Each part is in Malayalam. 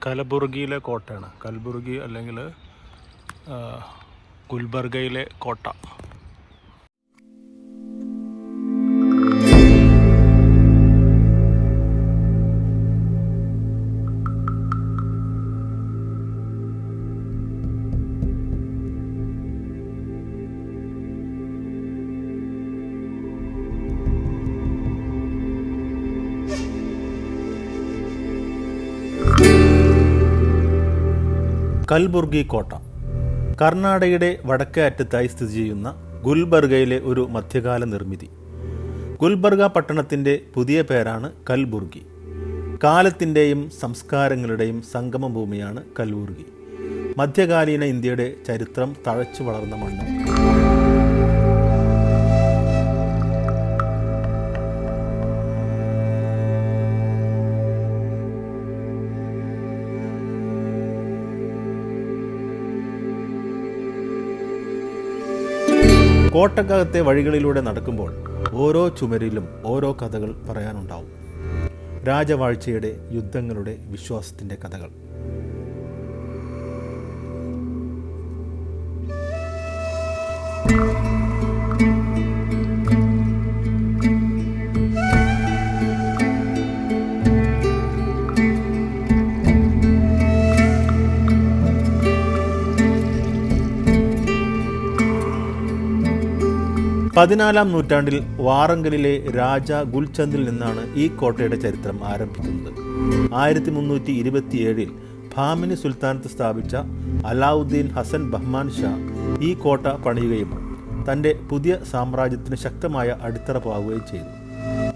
കലബുർഗിയിലെ കോട്ടയാണ്. കൽബുർഗി അല്ലെങ്കിൽ ഗുൽബർഗയിലെ കോട്ട. കൽബുർഗി കോട്ട കർണാടകയുടെ വടക്കേ അറ്റത്തായി സ്ഥിതി ചെയ്യുന്ന ഗുൽബർഗയിലെ ഒരു മധ്യകാല നിർമ്മിതി. ഗുൽബർഗ പട്ടണത്തിൻ്റെ പുതിയ പേരാണ് കൽബുർഗി. കാലത്തിൻ്റെയും സംസ്കാരങ്ങളുടെയും സംഗമഭൂമിയാണ് കൽബുർഗി. മധ്യകാലീന ഇന്ത്യയുടെ ചരിത്രം തഴച്ചു വളർന്ന മണ്ണ്. കോട്ടക്കകത്തെ വഴികളിലൂടെ നടക്കുമ്പോൾ ഓരോ ചുമരിലും ഓരോ കഥകൾ പറയാനുണ്ടാവും. രാജവാഴ്ചയുടെ, യുദ്ധങ്ങളുടെ, വിശ്വാസത്തിൻ്റെ കഥകൾ. പതിനാലാം നൂറ്റാണ്ടിൽ വാറങ്കലിലെ രാജ ഗുൽചന്ദിൽ നിന്നാണ് ഈ കോട്ടയുടെ ചരിത്രം ആരംഭിക്കുന്നത്. 1327 ഭാമിനി സുൽത്താനത്ത് സ്ഥാപിച്ച അലാവുദ്ദീൻ ഹസൻ ബഹ്മാൻ ഷാ ഈ കോട്ട പണിയുകയും തൻ്റെ പുതിയ സാമ്രാജ്യത്തിന് ശക്തമായ അടിത്തറ പാവുകയും ചെയ്തു.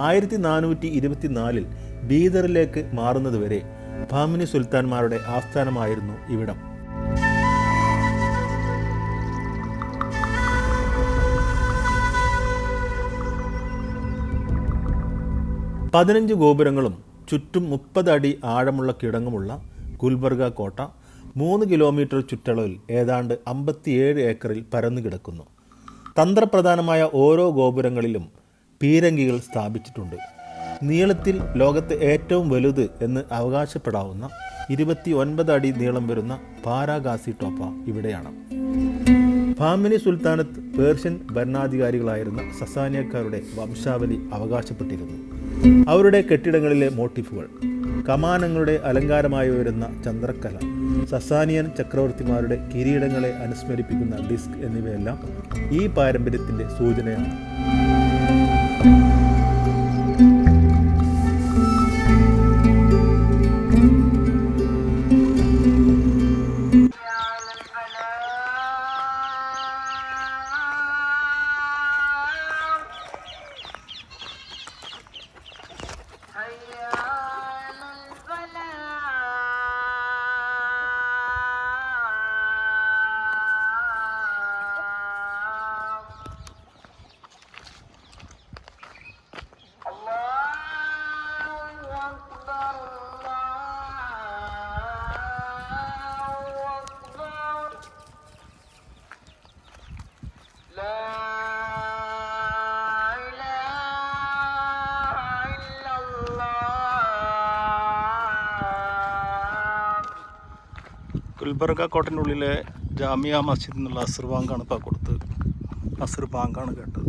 1424 ബീദറിലേക്ക് മാറുന്നതുവരെ ഭാമിനി സുൽത്താൻമാരുടെ ആസ്ഥാനമായിരുന്നു ഇവിടം. 15 ഗോപുരങ്ങളും ചുറ്റും 30 അടി ആഴമുള്ള കിടങ്ങുമുള്ള ഗുൽബർഗ കോട്ട 3 കിലോമീറ്റർ ചുറ്റളവിൽ ഏതാണ്ട് 57 ഏക്കറിൽ പരന്നു കിടക്കുന്നു. തന്ത്രപ്രധാനമായ ഓരോ ഗോപുരങ്ങളിലും പീരങ്കികൾ സ്ഥാപിച്ചിട്ടുണ്ട്. നീളത്തിൽ ലോകത്തെ ഏറ്റവും വലുത് എന്ന് അവകാശപ്പെടാവുന്ന 29 അടി നീളം വരുന്ന പാരാഗാസി ടോപ്പ ഇവിടെയാണ്. ഭാമിനി സുൽത്താനത്ത് പേർഷ്യൻ ഭരണാധികാരികളായിരുന്ന സസാനിയക്കാരുടെ വംശാവലി അവകാശപ്പെട്ടിരുന്നു. അവരുടെ കെട്ടിടങ്ങളിലെ മോട്ടീഫുകൾ, കമാനങ്ങളുടെ അലങ്കാരമായി വരുന്ന ചന്ദ്രക്കല, സസാനിയൻ ചക്രവർത്തിമാരുടെ കിരീടങ്ങളെ അനുസ്മരിപ്പിക്കുന്ന ഡിസ്ക് എന്നിവയെല്ലാം ഈ പാരമ്പര്യത്തിൻ്റെ സൂചനയാണ്. ഗുൽബർഗ കോട്ടനുള്ളിലെ ജാമിയ മസ്ജിദിൽ നിന്നുള്ള അസ്ർ ബാങ്കാണ് ഇപ്പോൾ കൊടുത്തത്. അസ്ർ ബാങ്കാണ് കേട്ടത്.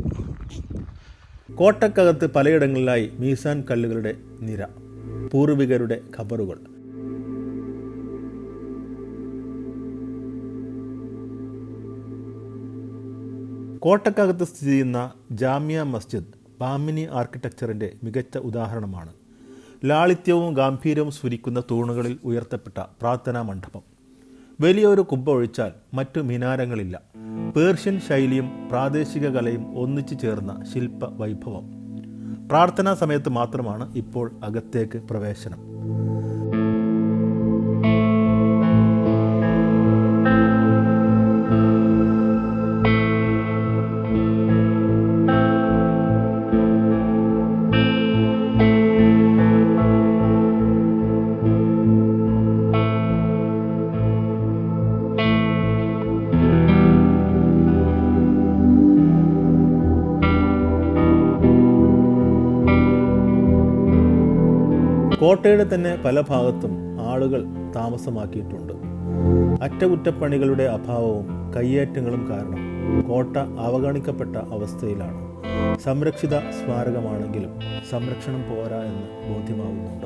കോട്ടക്കകത്ത് പലയിടങ്ങളിലായി മീസാൻ കല്ലുകളുടെ നിര, പൂർവികരുടെ ഖബറുകൾ. കോട്ടക്കകത്ത് സ്ഥിതി ചെയ്യുന്ന ജാമിയ മസ്ജിദ് ബാമിനി ആർക്കിടെക്ചറിൻ്റെ മികച്ച ഉദാഹരണമാണ്. ലാളിത്യവും ഗാംഭീര്യവും സ്ഫുരിക്കുന്ന തൂണുകളിൽ ഉയർത്തപ്പെട്ട പ്രാർത്ഥനാ മണ്ഡപം. വലിയൊരു കുബ്ബ ഒഴിച്ചാൽ മറ്റു മിനാരങ്ങളില്ല. പേർഷ്യൻ ശൈലിയും പ്രാദേശിക കലയും ഒന്നിച്ചു ചേർന്ന ശില്പ വൈഭവം. പ്രാർത്ഥനാ സമയത്ത് മാത്രമാണ് ഇപ്പോൾ അകത്തേക്ക് പ്രവേശനം. കോട്ടയുടെ തന്നെ പല ഭാഗത്തും ആളുകൾ താമസമാക്കിയിട്ടുണ്ട്. അറ്റകുറ്റപ്പണികളുടെ അഭാവവും കയ്യേറ്റങ്ങളും കാരണം കോട്ട അവഗണിക്കപ്പെട്ട അവസ്ഥയിലാണ്. സംരക്ഷിത സ്മാരകമാണെങ്കിലും സംരക്ഷണം പോരാ എന്ന് ബോധ്യമാവുന്നുണ്ട്.